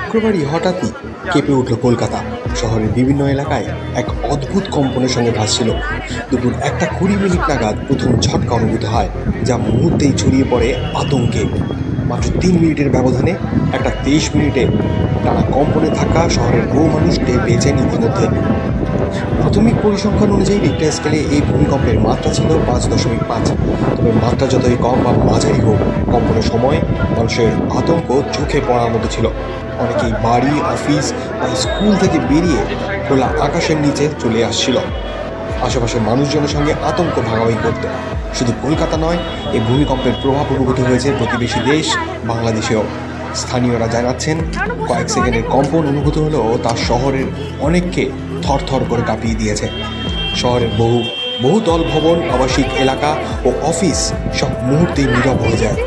শুক্রবারই হঠাৎই কেঁপে উঠল কলকাতা। শহরের বিভিন্ন এলাকায় এক অদ্ভুত কম্পনের সঙ্গে ভাসছিল। দুপুর 1:20 নাগাদ প্রথম ঝটকা অনুভূত হয়, যা মুহূর্তেই ছড়িয়ে পড়ে আতঙ্কে। মাত্র 3 মিনিটের ব্যবধানে একটা 23 মিনিটে টানা কম্পনে থাকা শহরের বহু মানুষ টের পেয়েছেন ইতিমধ্যে। প্রাথমিক পরিসংখ্যান অনুযায়ী রিক্টার স্কেলে এই ভূমিকম্পের মাত্রা ছিল 5.5। তবে মাত্রা যতই কম বা মাঝারি হোক, কম্পনের সময় মানুষের আতঙ্ক চোখে পড়ার মতো ছিল। অনেকেই বাড়ি, অফিস বা স্কুল থেকে বেরিয়ে খোলা আকাশের নিচে চলে আসছিল আশেপাশের মানুষজনের সঙ্গে আতঙ্ক ভাগাভাগি করতে। শুধু কলকাতা নয়, এই ভূমিকম্পের প্রভাব অনুভূত হয়েছে প্রতিবেশী দেশ বাংলাদেশেও। স্থানীয়রা জানাচ্ছেন, কয়েক সেকেন্ডের কম্পন অনুভূত হলেও তা শহরের অনেককে থরথর করে কাঁপিয়ে দিয়েছে। শহরের বহুতল ভবন, আবাসিক এলাকা ও অফিস সব মুহূর্তেই নীরব হয়ে যায়।